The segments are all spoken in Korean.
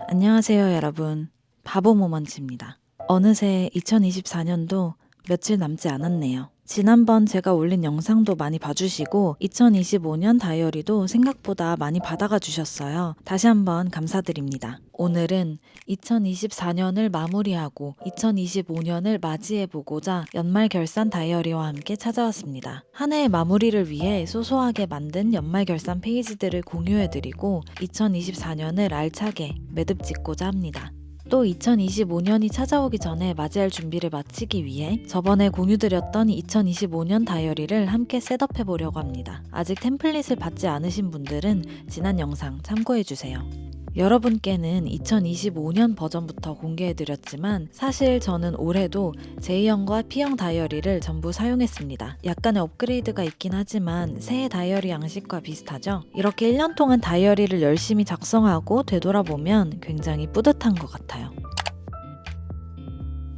안녕하세요, 여러분. 바보 모먼츠입니다. 어느새 2024년도 며칠 남지 않았네요. 지난번 제가 올린 영상도 많이 봐주시고 2025년 다이어리도 생각보다 많이 받아가 주셨어요. 다시 한번 감사드립니다. 오늘은 2024년을 마무리하고 2025년을 맞이해보고자 연말 결산 다이어리와 함께 찾아왔습니다. 한 해의 마무리를 위해 소소하게 만든 연말 결산 페이지들을 공유해드리고 2024년을 알차게 매듭 짓고자 합니다. 또 2025년이 찾아오기 전에 맞이할 준비를 마치기 위해 저번에 공유드렸던 2025년 다이어리를 함께 셋업해 보려고 합니다. 아직 템플릿을 받지 않으신 분들은 지난 영상 참고해주세요. 여러분께는 2025년 버전부터 공개해드렸지만 사실 저는 올해도 J형과 P형 다이어리를 전부 사용했습니다. 약간의 업그레이드가 있긴 하지만 새해 다이어리 양식과 비슷하죠? 이렇게 1년 동안 다이어리를 열심히 작성하고 되돌아보면 굉장히 뿌듯한 것 같아요.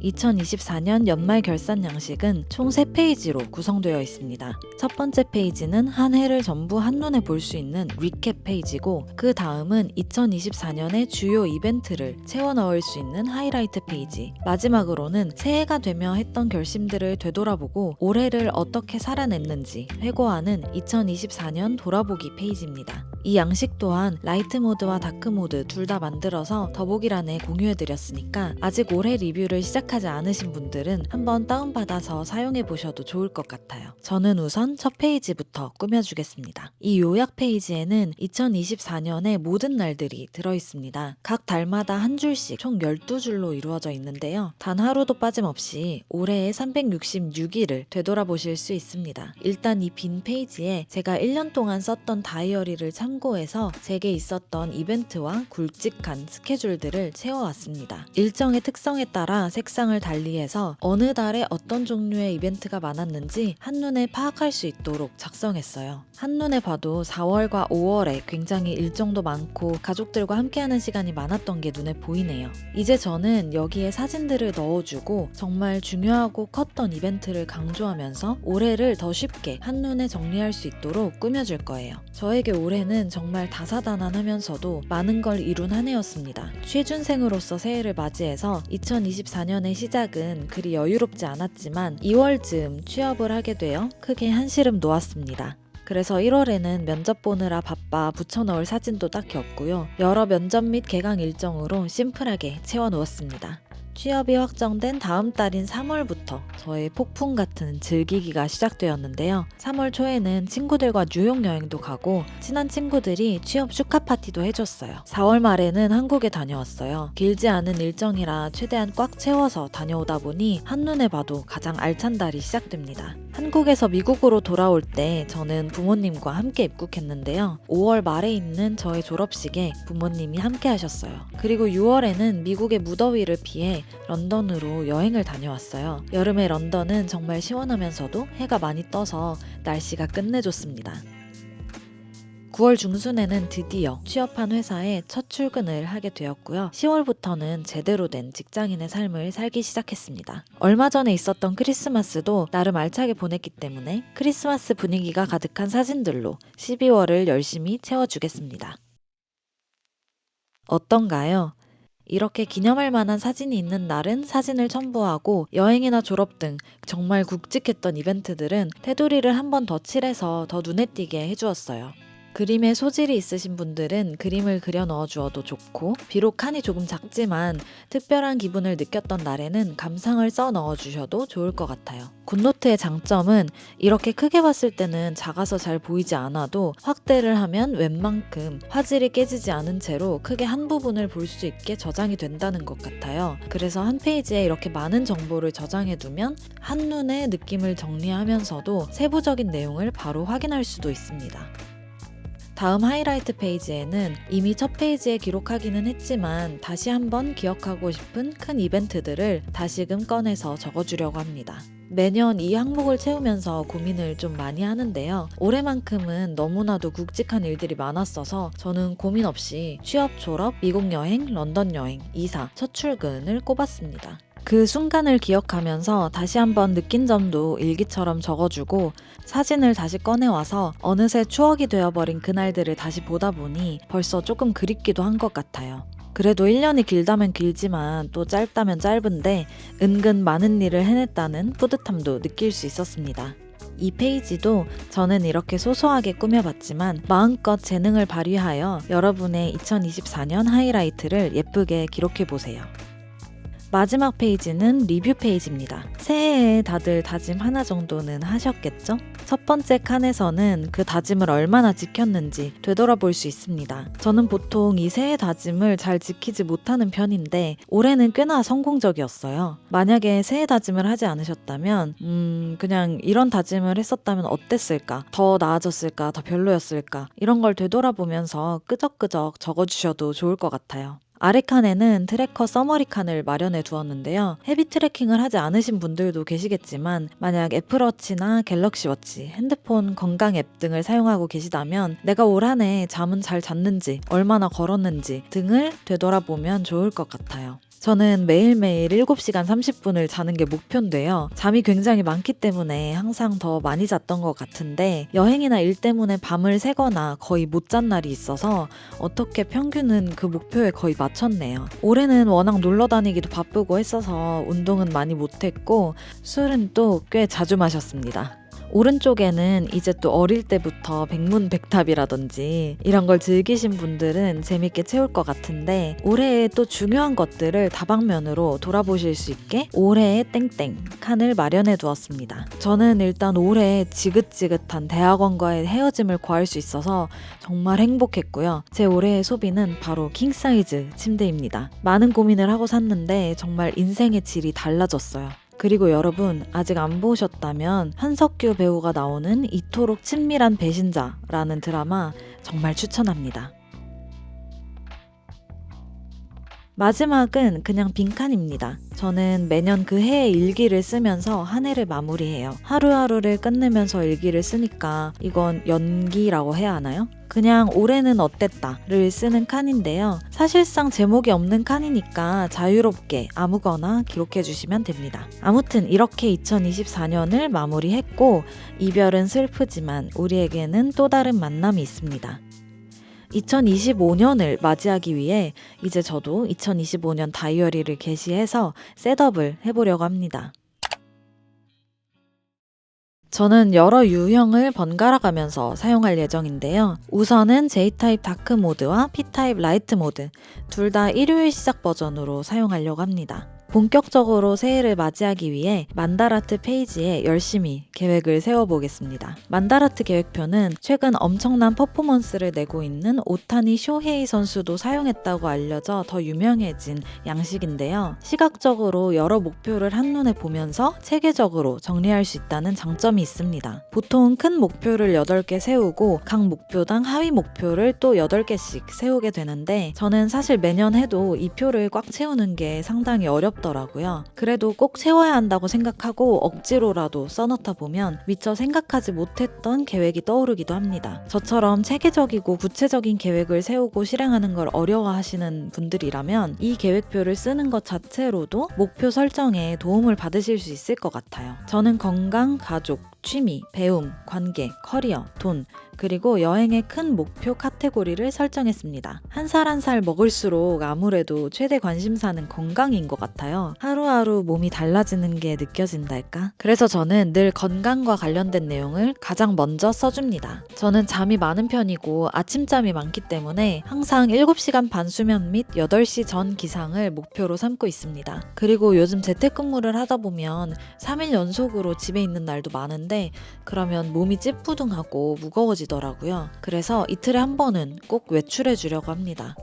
2024년 연말 결산 양식은 총 3페이지로 구성되어 있습니다. 첫 번째 페이지는 한 해를 전부 한눈에 볼 수 있는 리캡 페이지고 그 다음은 2024년의 주요 이벤트를 채워 넣을 수 있는 하이라이트 페이지, 마지막으로는 새해가 되며 했던 결심들을 되돌아보고 올해를 어떻게 살아냈는지 회고하는 2024년 돌아보기 페이지입니다. 이 양식 또한 라이트 모드와 다크 모드 둘 다 만들어서 더보기란에 공유해드렸으니까 아직 올해 리뷰를 시작하지 않으신 분들은 한번 다운받아서 사용해보셔도 좋을 것 같아요. 저는 우선 첫 페이지부터 꾸며주겠습니다. 이 요약 페이지에는 2024년의 모든 날들이 들어있습니다. 각 달마다 한 줄씩 총 12줄로 이루어져 있는데요. 단 하루도 빠짐없이 올해의 366일을 되돌아보실 수 있습니다. 일단 이 빈 페이지에 제가 1년 동안 썼던 다이어리를 참고해서 제게 있었던 이벤트와 굵직한 스케줄들을 채워왔습니다. 일정의 특성에 따라 색상을 달리해서 어느 달에 어떤 종류의 이벤트가 많았는지 한눈에 파악할 수 있도록 작성했어요. 한눈에 봐도 4월과 5월에 굉장히 일정도 많고 가족들과 함께하는 시간이 많았던 게 눈에 보이네요. 이제 저는 여기에 사진들을 넣어주고 정말 중요하고 컸던 이벤트를 강조하면서 올해를 더 쉽게 한눈에 정리할 수 있도록 꾸며줄 거예요. 저에게 올해는 정말 다사다난하면서도 많은 걸 이룬 한 해였습니다. 취준생으로서 새해를 맞이해서 2024년의 시작은 그리 여유롭지 않았지만 2월쯤 취업을 하게 되어 크게 한시름 놓았습니다. 그래서 1월에는 면접 보느라 바빠 붙여넣을 사진도 딱히 없고요. 여러 면접 및 개강 일정으로 심플하게 채워놓았습니다. 취업이 확정된 다음 달인 3월부터 저의 폭풍 같은 즐기기가 시작되었는데요. 3월 초에는 친구들과 뉴욕 여행도 가고 친한 친구들이 취업 축하 파티도 해줬어요. 4월 말에는 한국에 다녀왔어요. 길지 않은 일정이라 최대한 꽉 채워서 다녀오다 보니 한눈에 봐도 가장 알찬 달이 시작됩니다. 한국에서 미국으로 돌아올 때 저는 부모님과 함께 입국했는데요. 5월 말에 있는 저의 졸업식에 부모님이 함께 하셨어요. 그리고 6월에는 미국의 무더위를 피해 런던으로 여행을 다녀왔어요. 여름의 런던은 정말 시원하면서도 해가 많이 떠서 날씨가 끝내줬습니다. 9월 중순에는 드디어 취업한 회사에 첫 출근을 하게 되었고요. 10월부터는 제대로 된 직장인의 삶을 살기 시작했습니다. 얼마 전에 있었던 크리스마스도 나름 알차게 보냈기 때문에 크리스마스 분위기가 가득한 사진들로 12월을 열심히 채워주겠습니다. 어떤가요? 이렇게 기념할 만한 사진이 있는 날은 사진을 첨부하고 여행이나 졸업 등 정말 굵직했던 이벤트들은 테두리를 한 번 더 칠해서 더 눈에 띄게 해주었어요. 그림에 소질이 있으신 분들은 그림을 그려 넣어 주어도 좋고 비록 칸이 조금 작지만 특별한 기분을 느꼈던 날에는 감상을 써 넣어 주셔도 좋을 것 같아요. 굿노트의 장점은 이렇게 크게 봤을 때는 작아서 잘 보이지 않아도 확대를 하면 웬만큼 화질이 깨지지 않은 채로 크게 한 부분을 볼 수 있게 저장이 된다는 것 같아요. 그래서 한 페이지에 이렇게 많은 정보를 저장해 두면 한눈에 느낌을 정리하면서도 세부적인 내용을 바로 확인할 수도 있습니다. 다음 하이라이트 페이지에는 이미 첫 페이지에 기록하기는 했지만 다시 한번 기억하고 싶은 큰 이벤트들을 다시금 꺼내서 적어주려고 합니다. 매년 이 항목을 채우면서 고민을 좀 많이 하는데요. 올해만큼은 너무나도 굵직한 일들이 많았어서 저는 고민 없이 취업, 졸업, 미국 여행, 런던 여행, 이사, 첫 출근을 꼽았습니다. 그 순간을 기억하면서 다시 한번 느낀 점도 일기처럼 적어주고 사진을 다시 꺼내와서 어느새 추억이 되어버린 그날들을 다시 보다 보니 벌써 조금 그립기도 한 것 같아요. 그래도 1년이 길다면 길지만 또 짧다면 짧은데 은근 많은 일을 해냈다는 뿌듯함도 느낄 수 있었습니다. 이 페이지도 저는 이렇게 소소하게 꾸며봤지만 마음껏 재능을 발휘하여 여러분의 2024년 하이라이트를 예쁘게 기록해보세요. 마지막 페이지는 리뷰 페이지입니다. 새해에 다들 다짐 하나 정도는 하셨겠죠? 첫 번째 칸에서는 그 다짐을 얼마나 지켰는지 되돌아볼 수 있습니다. 저는 보통 이 새해 다짐을 잘 지키지 못하는 편인데 올해는 꽤나 성공적이었어요. 만약에 새해 다짐을 하지 않으셨다면 그냥 이런 다짐을 했었다면 어땠을까? 더 나아졌을까? 더 별로였을까? 이런 걸 되돌아보면서 끄적끄적 적어주셔도 좋을 것 같아요. 아래 칸에는 트래커 서머리 칸을 마련해 두었는데요. 헤비 트래킹을 하지 않으신 분들도 계시겠지만 만약 애플워치나 갤럭시워치, 핸드폰 건강 앱 등을 사용하고 계시다면 내가 올 한 해 잠은 잘 잤는지, 얼마나 걸었는지 등을 되돌아보면 좋을 것 같아요. 저는 매일매일 7시간 30분을 자는 게 목표인데요. 잠이 굉장히 많기 때문에 항상 더 많이 잤던 것 같은데 여행이나 일 때문에 밤을 새거나 거의 못 잔 날이 있어서 어떻게 평균은 그 목표에 거의 맞췄네요. 올해는 워낙 놀러 다니기도 바쁘고 했어서 운동은 많이 못했고 술은 또 꽤 자주 마셨습니다. 오른쪽에는 이제 또 어릴 때부터 백문백답이라든지 이런 걸 즐기신 분들은 재밌게 채울 것 같은데 올해의 또 중요한 것들을 다방면으로 돌아보실 수 있게 올해의 땡땡 칸을 마련해 두었습니다. 저는 일단 올해 지긋지긋한 대학원과의 헤어짐을 구할 수 있어서 정말 행복했고요. 제 올해의 소비는 바로 킹사이즈 침대입니다. 많은 고민을 하고 샀는데 정말 인생의 질이 달라졌어요. 그리고 여러분 아직 안 보셨다면 한석규 배우가 나오는 이토록 친밀한 배신자라는 드라마 정말 추천합니다. 마지막은 그냥 빈칸입니다. 저는 매년 그 해의 일기를 쓰면서 한 해를 마무리해요. 하루하루를 끝내면서 일기를 쓰니까 이건 연기라고 해야 하나요? 그냥 올해는 어땠다를 쓰는 칸인데요. 사실상 제목이 없는 칸이니까 자유롭게 아무거나 기록해 주시면 됩니다. 아무튼 이렇게 2024년을 마무리했고 이별은 슬프지만 우리에게는 또 다른 만남이 있습니다. 2025년을 맞이하기 위해 이제 저도 2025년 다이어리를 게시해서 셋업을 해보려고 합니다. 저는 여러 유형을 번갈아 가면서 사용할 예정인데요. 우선은 J타입 다크 모드와 P타입 라이트 모드 둘 다 일요일 시작 버전으로 사용하려고 합니다. 본격적으로 새해를 맞이하기 위해 만다라트 페이지에 열심히 계획을 세워보겠습니다. 만다라트 계획표는 최근 엄청난 퍼포먼스를 내고 있는 오타니 쇼헤이 선수도 사용했다고 알려져 더 유명해진 양식인데요. 시각적으로 여러 목표를 한눈에 보면서 체계적으로 정리할 수 있다는 장점이 있습니다. 보통 큰 목표를 8개 세우고 각 목표당 하위 목표를 또 8개씩 세우게 되는데 저는 사실 매년 해도 이 표를 꽉 채우는 게 상당히 어렵더라고요. 그래도 꼭 채워야 한다고 생각하고 억지로라도 써놓다 보면 미처 생각하지 못했던 계획이 떠오르기도 합니다. 저처럼 체계적이고 구체적인 계획을 세우고 실행하는 걸 어려워하시는 분들이라면 이 계획표를 쓰는 것 자체로도 목표 설정에 도움을 받으실 수 있을 것 같아요. 저는 건강, 가족, 취미, 배움, 관계, 커리어, 돈, 그리고 여행의 큰 목표 카테고리를 설정했습니다. 한 살 한 살 먹을수록 아무래도 최대 관심사는 건강인 것 같아요. 하루하루 몸이 달라지는 게 느껴진달까? 그래서 저는 늘 건강과 관련된 내용을 가장 먼저 써줍니다. 저는 잠이 많은 편이고 아침잠이 많기 때문에 항상 7시간 반 수면 및 8시 전 기상을 목표로 삼고 있습니다. 그리고 요즘 재택근무를 하다 보면 3일 연속으로 집에 있는 날도 많은데 그러면 몸이 찌뿌둥하고 무거워지더라고요. 그래서 이틀에 한 번은 꼭 외출해 주려고 합니다.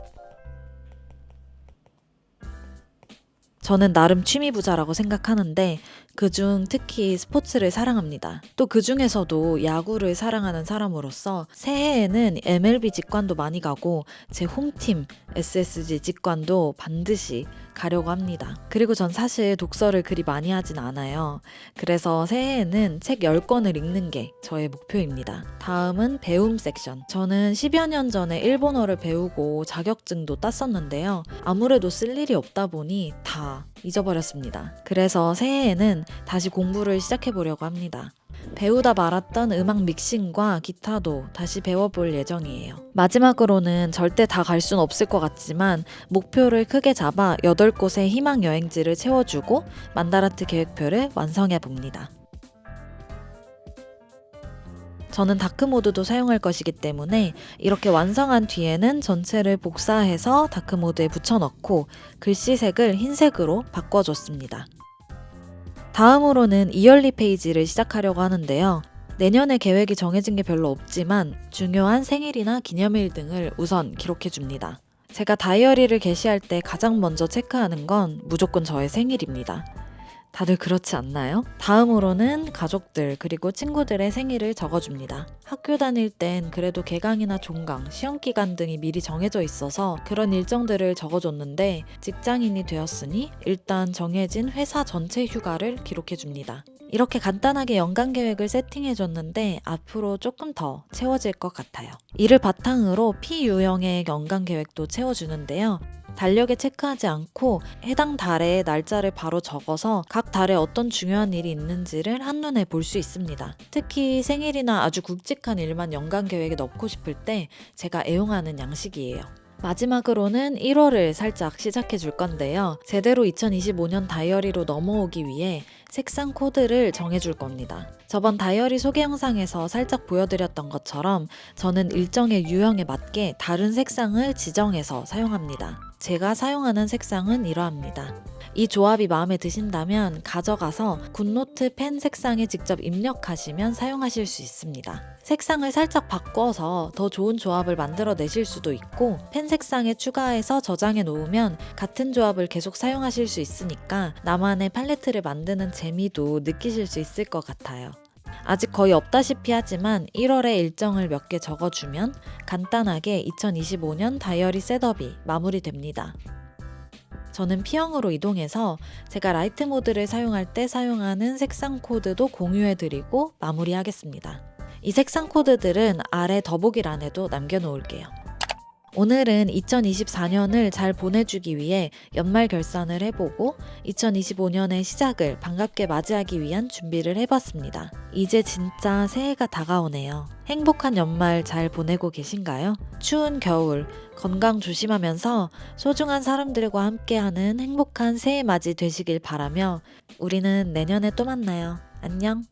저는 나름 취미 부자라고 생각하는데 그중 특히 스포츠를 사랑합니다. 또 그중에서도 야구를 사랑하는 사람으로서 새해에는 MLB 직관도 많이 가고 제 홈팀 SSG 직관도 반드시 가려고 합니다. 그리고 전 사실 독서를 그리 많이 하진 않아요. 그래서 새해에는 책 10권을 읽는 게 저의 목표입니다. 다음은 배움 섹션. 저는 10여 년 전에 일본어를 배우고 자격증도 땄었는데요. 아무래도 쓸 일이 없다 보니 다 잊어버렸습니다. 그래서 새해에는 다시 공부를 시작해보려고 합니다. 배우다 말았던 음악 믹싱과 기타도 다시 배워볼 예정이에요. 마지막으로는 절대 다 갈 순 없을 것 같지만 목표를 크게 잡아 8곳의 희망 여행지를 채워주고 만다라트 계획표를 완성해봅니다. 저는 다크모드도 사용할 것이기 때문에 이렇게 완성한 뒤에는 전체를 복사해서 다크모드에 붙여넣고 글씨색을 흰색으로 바꿔줬습니다. 다음으로는 이얼리 페이지를 시작하려고 하는데요. 내년에 계획이 정해진 게 별로 없지만 중요한 생일이나 기념일 등을 우선 기록해줍니다. 제가 다이어리를 게시할 때 가장 먼저 체크하는 건 무조건 저의 생일입니다. 다들 그렇지 않나요? 다음으로는 가족들 그리고 친구들의 생일을 적어줍니다. 학교 다닐 땐 그래도 개강이나 종강, 시험기간 등이 미리 정해져 있어서 그런 일정들을 적어줬는데 직장인이 되었으니 일단 정해진 회사 전체 휴가를 기록해줍니다. 이렇게 간단하게 연간 계획을 세팅해줬는데 앞으로 조금 더 채워질 것 같아요. 이를 바탕으로 P유형의 연간 계획도 채워주는데요. 달력에 체크하지 않고 해당 달의 날짜를 바로 적어서 각 달에 어떤 중요한 일이 있는지를 한눈에 볼 수 있습니다. 특히 생일이나 아주 굵직한 일만 연간 계획에 넣고 싶을 때 제가 애용하는 양식이에요. 마지막으로는 1월을 살짝 시작해 줄 건데요. 제대로 2025년 다이어리로 넘어오기 위해 색상 코드를 정해 줄 겁니다. 저번 다이어리 소개 영상에서 살짝 보여드렸던 것처럼 저는 일정의 유형에 맞게 다른 색상을 지정해서 사용합니다. 제가 사용하는 색상은 이러합니다. 이 조합이 마음에 드신다면 가져가서 굿노트 펜 색상에 직접 입력하시면 사용하실 수 있습니다. 색상을 살짝 바꿔서 더 좋은 조합을 만들어 내실 수도 있고 펜 색상에 추가해서 저장해 놓으면 같은 조합을 계속 사용하실 수 있으니까 나만의 팔레트를 만드는 재미도 느끼실 수 있을 것 같아요. 아직 거의 없다시피 하지만 1월에 일정을 몇 개 적어주면 간단하게 2025년 다이어리 셋업이 마무리됩니다. 저는 P형으로 이동해서 제가 라이트 모드를 사용할 때 사용하는 색상 코드도 공유해드리고 마무리하겠습니다. 이 색상 코드들은 아래 더보기란에도 남겨놓을게요. 오늘은 2024년을 잘 보내주기 위해 연말 결산을 해보고 2025년의 시작을 반갑게 맞이하기 위한 준비를 해봤습니다. 이제 진짜 새해가 다가오네요. 행복한 연말 잘 보내고 계신가요? 추운 겨울 건강 조심하면서 소중한 사람들과 함께하는 행복한 새해 맞이 되시길 바라며 우리는 내년에 또 만나요. 안녕.